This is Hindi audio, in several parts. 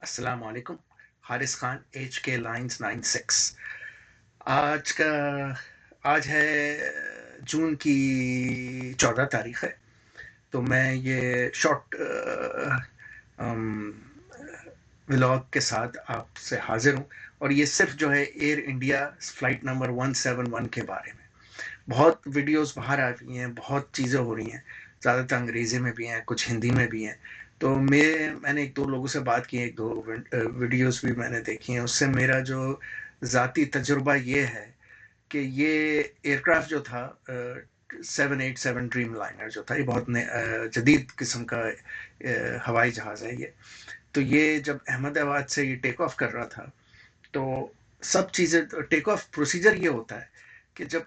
अस्सलाम वालेकुम। Haris Khan, HK lines 96। आज का आज है जून की 14 तारीख है। तो मैं ये शॉर्ट व्लॉग के साथ आपसे हाजिर हूँ। और ये सिर्फ जो है एयर इंडिया फ्लाइट नंबर 171 के बारे में। बहुत वीडियोस बाहर आ रही हैं, बहुत चीज़ें हो रही हैं, ज़्यादातर अंग्रेज़ी में भी हैं, कुछ हिंदी में भी हैं। तो मैंने एक दो लोगों से बात की है, एक दो वीडियोस भी मैंने देखी हैं। उससे मेरा जो ज़ाती तजुर्बा ये है कि ये एयरक्राफ्ट जो था 787 ड्रीम लाइनर जो था, ये बहुत जदीद किस्म का हवाई जहाज़ है ये। तो ये जब अहमदाबाद से ये टेक ऑफ कर रहा था, तो सब चीज़ें टेक ऑफ प्रोसीजर ये होता है कि जब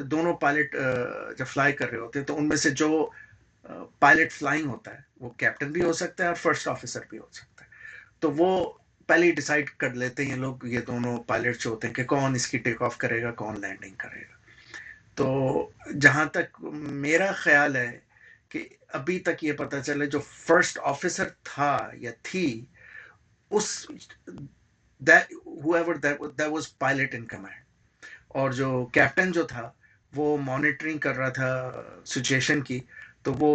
दोनों पायलट जब फ्लाई कर रहे होते हैं, तो उनमें से जो पायलट फ्लाइंग होता है वो कैप्टन भी हो सकता है और फर्स्ट ऑफिसर भी हो सकता है। तो वो पहले ही डिसाइड कर लेते हैं ये लोग, ये दोनों पायलट जो होते हैं, कि कौन इसकी टेक ऑफ करेगा, कौन लैंडिंग करेगा। तो जहां तक मेरा ख्याल है कि अभी तक ये पता चले, जो फर्स्ट ऑफिसर था या थी, उस that whoever that was pilot in command, और जो कैप्टन जो था वो मॉनिटरिंग कर रहा था सिचुएशन की। तो वो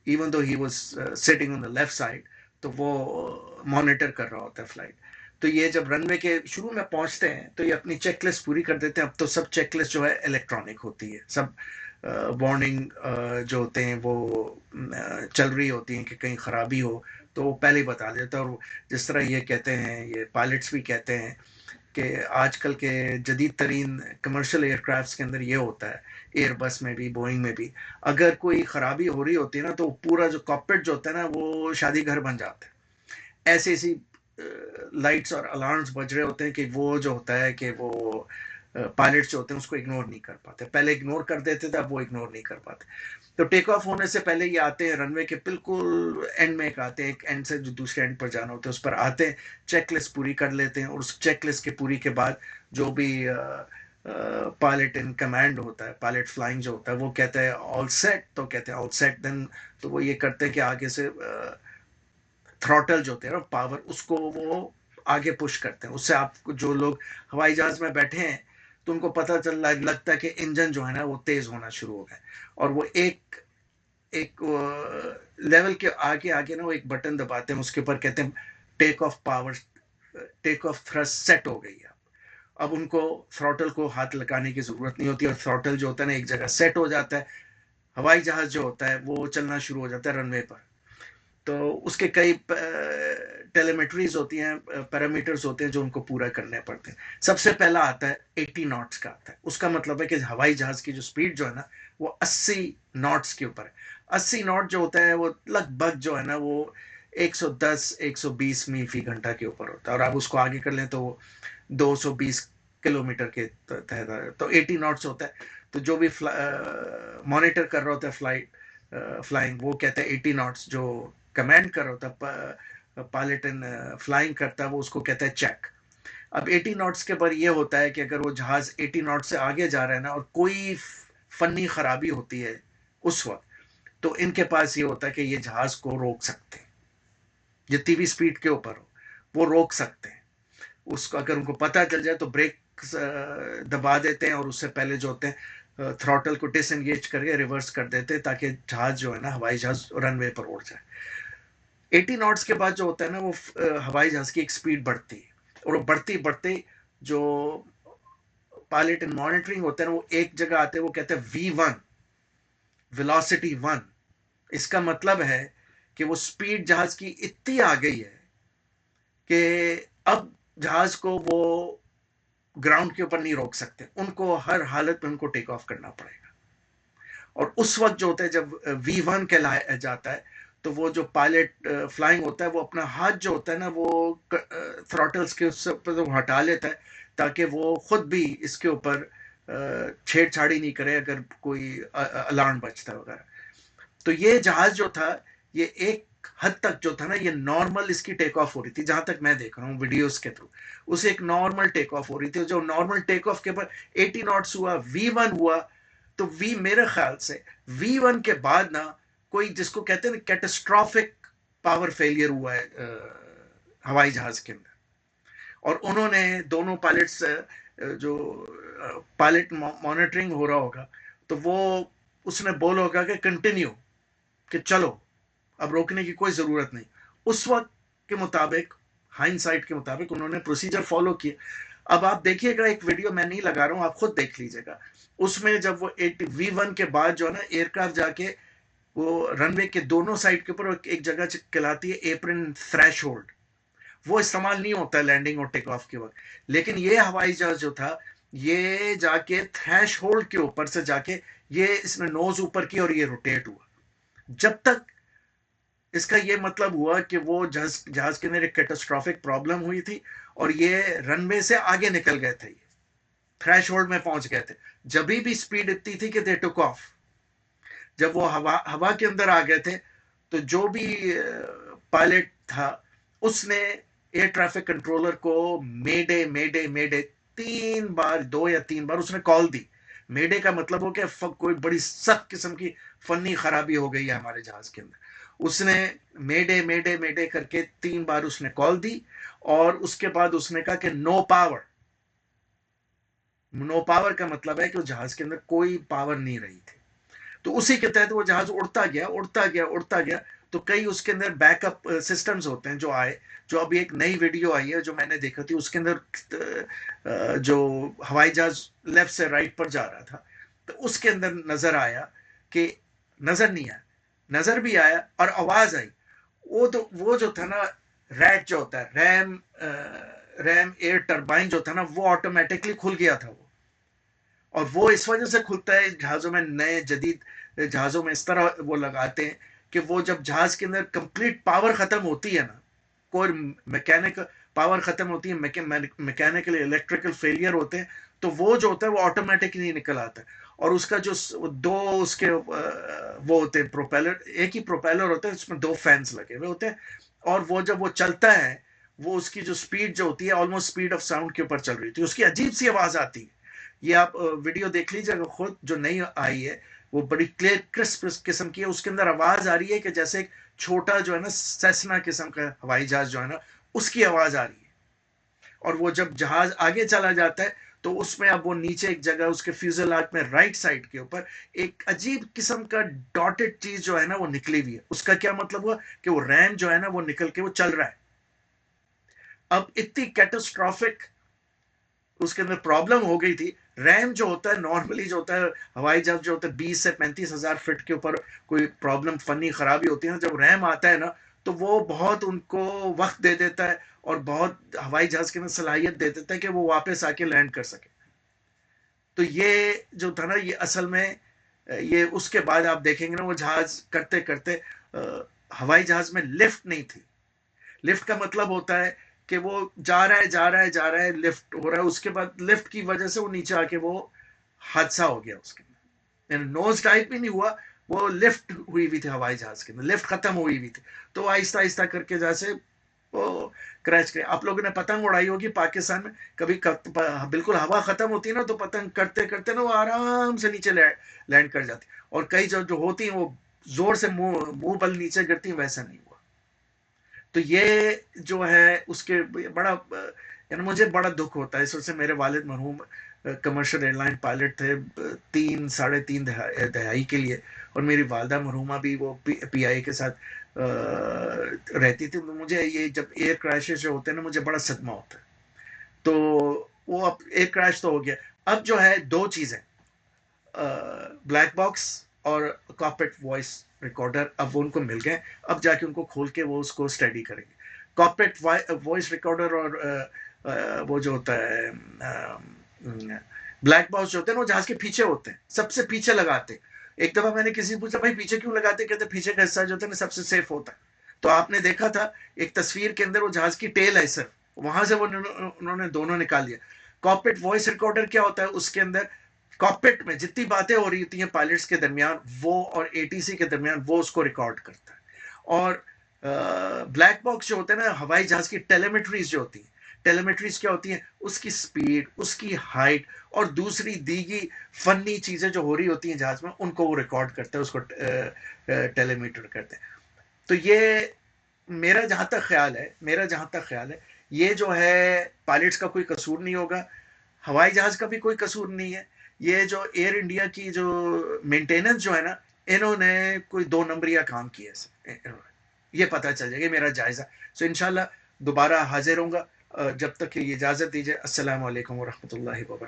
even though he was sitting on the left side, तो वो मॉनिटर कर रहा होता है फ्लाइट। तो ये जब रनवे के शुरू में पहुंचते हैं तो ये अपनी चेकलिस्ट पूरी कर देते हैं। अब तो सब चेकलिस्ट जो है इलेक्ट्रॉनिक होती है, सब वार्निंग जो होते हैं वो चल रही होती हैं कि कहीं खराबी हो तो वो पहले ही बता देता है। और जिस तरह ये कहते हैं, ये पायलट्स भी कहते हैं कि आजकल के जदीद तरीन कमर्शियल एयरक्राफ्ट्स के अंदर ये होता है, एयरबस में भी, बोइंग में भी, अगर कोई खराबी हो रही होती है ना, तो पूरा जो कॉकपिट जो होता है ना, वो शादी घर बन जाता है। ऐसी ऐसी लाइट्स और अलार्म्स बज रहे होते हैं कि वो जो होता है कि वो पायलट्स जो होते हैं उसको इग्नोर नहीं कर पाते। पहले इग्नोर कर देते थे, अब वो इग्नोर नहीं कर पाते। तो टेक ऑफ होने से पहले ये आते हैं रनवे के बिल्कुल एंड में, एक आते हैं, एक एंड से जो दूसरे एंड पर जाना होता है उस पर आते हैं, चेकलिस्ट पूरी कर लेते हैं। और उस चेकलिस्ट के पूरी के बाद जो भी पायलट इन कमांड होता है, पायलट फ्लाइंग जो होता है, वो कहता है ऑल सेट, तो कहते हैं ऑल सेट। देन तो वो ये करते हैं कि आगे से थ्रॉटल जो होते हैं पावर, उसको वो आगे पुश करते हैं। उससे आपको, जो लोग हवाई जहाज में बैठे हैं, तो उनको पता लगता है कि इंजन जो है ना वो तेज होना शुरू हो गया। और वो एक एक लेवल के आगे आगे ना वो एक बटन दबाते हैं, उसके ऊपर कहते हैं take off power, take off thrust set हो गई है। अब उनको थ्रॉटल को हाथ लगाने की जरूरत नहीं होती, और थ्रॉटल जो होता है ना एक जगह सेट हो जाता है। हवाई जहाज जो होता है वो चलना शुरू हो जाता है रनवे पर। तो उसके कई टेलीमेट्रीज होती हैं, पैरामीटर्स होते हैं जो उनको पूरा करने पड़ते हैं। सबसे पहला आता है 80 नॉट्स का आता है। उसका मतलब है कि हवाई जहाज की जो स्पीड जो है ना वो 80 नॉट्स के ऊपर है। 80 नॉट जो होता है वो लगभग जो है ना वो 110 120 मील फी घंटा के ऊपर होता है। और आप उसको आगे कर लें तो 220 किलोमीटर के तहत, तो 80 नॉट्स होता है। तो जो भी मॉनिटर कर रहा होता है फ्लाइट फ्लाइंग, वो कहता है 80 नॉट्स। जो कमांड कर रहा होता है पायलट इन फ्लाइंग करता है, वो उसको कहता है चेक। अब 80 नॉट्स के बाद ये होता है कि अगर वो जहाज 80 नॉट से आगे जा रहा है ना, और कोई फनी खराबी होती है उस वक्त, तो इनके पास ये होता है कि ये जहाज को रोक सकते हैं, जितनी भी स्पीड के ऊपर हो वो रोक सकते हैं। उसको अगर उनको पता चल जाए तो ब्रेक दबा देते हैं, और उससे पहले जो होते हैं थ्रॉटल को डिसएंगेज करके रिवर्स कर देते हैं, ताकि जहाज जो है ना, हवाई जहाज रनवे पर उड़ जाए। 80 नॉट्स के बाद जो होता है ना वो हवाई जहाज की एक स्पीड बढ़ती है, और वो बढ़ती बढ़ते जो पायलट इन मॉनिटरिंग होते हैं ना वो एक जगह आते हैं, वो कहते हैं V1, वेलोसिटी 1। इसका मतलब है कि वो स्पीड जहाज की इतनी आ गई है कि अब जहाज को वो ग्राउंड के ऊपर नहीं रोक सकते, उनको हर हालत में उनको टेक ऑफ करना पड़ेगा। और उस वक्त जो होता है जब V1 कहलाया जाता है, तो वो जो पायलट फ्लाइंग होता है वो अपना हाथ जो होता है ना वो थ्रॉटल्स के उससे ऊपर तो हटा लेता है, ताकि वो खुद भी इसके ऊपर छेड़छाड़ी नहीं करे अगर कोई अलार्म बजता है वगैरह। तो ये जहाज जो था, ये एक हद तक जो था ना, ये नॉर्मल इसकी टेक ऑफ हो रही थी, जहां तक मैं देख रहा हूँ वीडियोस के थ्रू। उसे एक नॉर्मल टेक ऑफ हो रही थी। जो नॉर्मल टेक ऑफ के बाद 80 नॉट्स हुआ, V1 हुआ, तो मेरे ख्याल से V1 के बाद ना कोई, जिसको कहते हैं ना कैटेस्ट्रॉफिक पावर फेलियर हुआ है हवाई जहाज के अंदर। और उन्होंने दोनों पायलट्स, जो पायलट मॉनिटरिंग हो रहा होगा, तो वो उसने बोला होगा कि कंटिन्यू, कि चलो अब रोकने की कोई जरूरत नहीं। उस वक्त के मुताबिक, हाइंडसाइट के मुताबिक उन्होंने प्रोसीजर फॉलो किया। अब आप देखिएगा, एक वीडियो मैं नहीं लगा रहा हूं, आप खुद देख लीजिएगा। उसमें जब वो V1 के बाद जो है ना, एयरक्राफ्ट जाके वो रनवे के दोनों साइड के ऊपर एक जगह कहलाती है एप्रन थ्रेशोल्ड, वो इस्तेमाल नहीं होता है लैंडिंग और टेक ऑफ के वक्त। लेकिन ये हवाई जहाज जो था, ये जाके थ्रेश होल्ड के ऊपर से जाके ये इसने नोज ऊपर की और ये रोटेट हुआ। जब तक इसका ये मतलब हुआ कि वो जहाज के अंदर एक कैटास्ट्रॉफिक प्रॉब्लम हुई थी और ये रनवे से आगे निकल गए थे, ये थ्रेश होल्ड में पहुंच गए थे। जब भी स्पीड इतनी थी कि दे टुक ऑफ। जब वो हवा के अंदर आ गए थे, तो जो भी पायलट था उसने एयर ट्रैफिक कंट्रोलर को मेडे मेडे मेडे 3 बार, 2 या 3 बार उसने कॉल दी। मेडे का मतलब हो कि कोई बड़ी सख्त किस्म की फनी खराबी हो गई है हमारे जहाज के अंदर। उसने मेडे मेडे मेडे करके 3 बार उसने कॉल दी, और उसके बाद उसने कहा कि नो पावर। नो पावर का मतलब है कि उस जहाज के अंदर कोई पावर नहीं रही थी। तो उसी के तहत वो जहाज उड़ता गया, उड़ता गया, उड़ता गया। तो कई उसके अंदर बैकअप सिस्टम्स होते हैं जो आए, जो अभी एक नई वीडियो आई है जो मैंने देखी थी, उसके अंदर जो हवाई जहाज लेफ्ट से राइट पर जा रहा था, तो उसके अंदर नजर आया कि, नजर नहीं आया, नजर भी आया और आवाज आई। वो जो था ना, रैट जो होता है, रैम एयर टरबाइन जो था ना, वो ऑटोमेटिकली खुल गया था वो। और वो इस वजह से खुलता है जहाजों में, नए जदीद जहाजों में इस तरह वो लगाते हैं कि वो जब जहाज के अंदर कंप्लीट पावर खत्म होती है ना, कोई मैकेनिक पावर खत्म होती है, मैकेनिकल इलेक्ट्रिकल फेलियर होते हैं, तो वो जो होता है वो ऑटोमेटिकली निकल आता है। और उसका जो दो उसके वो होते हैं प्रोपेलर, एक ही प्रोपेलर होता है, उसमें 2 फैंस लगे हुए होते हैं। और वो जब वो चलता है, वो उसकी जो स्पीड जो होती है ऑलमोस्ट स्पीड ऑफ साउंड के ऊपर चल रही थी, उसकी अजीब सी आवाज आती है। ये आप वीडियो देख लीजिएगा खुद, जो नई आई है, वो बड़ी क्लियर क्रिस्प किस्म की है। उसके अंदर आवाज आ रही है कि जैसे एक छोटा जो है ना सेस्ना किस्म का हवाई जहाज जो है ना, उसकी आवाज आ रही है। और वो जब जहाज आगे चला जाता है, तो उसमें अब वो नीचे एक जगह उसके फ्यूजलाज में राइट साइड के ऊपर एक अजीब किस्म का डॉटेड चीज जो है ना वो निकली हुई है। उसका क्या मतलब हुआ कि वो रैम जो है ना वो निकल के वो चल रहा है। अब इतनी कैटास्ट्रॉफिक उसके अंदर प्रॉब्लम हो गई थी। रैम जो होता है नॉर्मली, जो होता है हवाई जहाज जो होता है 20 से 35 हजार फीट के ऊपर कोई प्रॉब्लम फनी खराबी होती है ना, जब रैम आता है ना, तो वो बहुत उनको वक्त दे देता है और बहुत हवाई जहाज के अंदर सलाहियत दे देता है कि वो वापस आके लैंड कर सके। तो ये जो था ना, ये असल में ये उसके बाद आप देखेंगे ना, वो जहाज करते करते हवाई जहाज में लिफ्ट नहीं थी। लिफ्ट का मतलब होता है कि वो जा रहा है, जा रहा है, जा रहा है, लिफ्ट हो रहा है, उसके बाद लिफ्ट की वजह से वो नीचे आके वो हादसा हो गया उसके अंदर। नोज टाइप भी नहीं हुआ, वो लिफ्ट हुई हुई थी हवाई जहाज के अंदर, लिफ्ट खत्म हुई हुई थी। तो आहिस्ता आहिस्ता करके जैसे वो क्रैश करे। आप लोगों ने पतंग उड़ाई होगी पाकिस्तान में कभी, बिल्कुल हवा खत्म होती है ना, तो पतंग करते करते ना वो आराम से नीचे लैंड कर जाती। और कई जो जो होती हैं वो जोर से मुंह मुंह बल नीचे गिरती, वैसा नहीं हुआ। तो ये जो है उसके बड़ा, यानी मुझे बड़ा दुख होता है इस वजह से। मेरे वालिद मरहूम कमर्शियल एयरलाइन पायलट थे 3 साढ़े 3 दहाई के लिए, और मेरी वालदा मरहूमा भी वो PI के साथ रहती थी। तो मुझे ये जब एयर क्रैशेस जो होते हैं ना, मुझे बड़ा सदमा होता है। तो वो अब एयर क्रैश तो हो गया। अब जो है दो चीजें, ब्लैक बॉक्स और कॉकपिट वॉइस रिकॉर्डर, अब वो उनको मिल गए। अब जाके उनको खोल के वो उसको स्टडी करेंगे। कॉकपिट वॉइस रिकॉर्डर और वो जो होता है ब्लैक बॉक्स जो होते हैं वो जहाज के पीछे होते हैं, सबसे पीछे लगाते हैं। एक दफा मैंने किसी से पूछा, भाई पीछे क्यों लगाते? कहते पीछे का हिस्सा जो होता है ना सबसे सेफ होता है। तो आपने देखा था एक तस्वीर के अंदर वो जहाज की टेल है सर, वहां से वो उन्होंने दोनों निकाल दिया। कॉकपिट वॉइस रिकॉर्डर क्या होता है? उसके अंदर कॉकपिट में जितनी बातें हो रही होती हैं पायलट्स के दरमियान, वो और ATC के दरमियान, वो उसको रिकॉर्ड करता है। और ब्लैक बॉक्स जो होता है ना, हवाई जहाज की टेलीमेट्रीज जो होती है, टेलीमेट्रीज क्या होती है? उसकी स्पीड, उसकी हाइट और दूसरी दीगी फनी चीजें जो हो रही होती हैं जहाज में, उनको वो रिकॉर्ड करते हैं, उसको टेलीमीटर करते हैं। तो ये मेरा जहाँ तक ख्याल है, ये जो है पायलट्स का कोई कसूर नहीं होगा, हवाई जहाज़ का भी कोई कसूर नहीं है। ये जो एयर इंडिया की जो मेंटेनेंस जो है ना, इन्होंने कोई 2 नंबरिया काम किया है ये पता चल जाएगा, ये मेरा जायज़ा। सो इंशाल्लाह दोबारा हाज़िर होऊँगा, जब तक के लिए इजाज़त दीजिए। अस्सलामु अलैकुम व रहमतुल्लाहि व बरकातहू।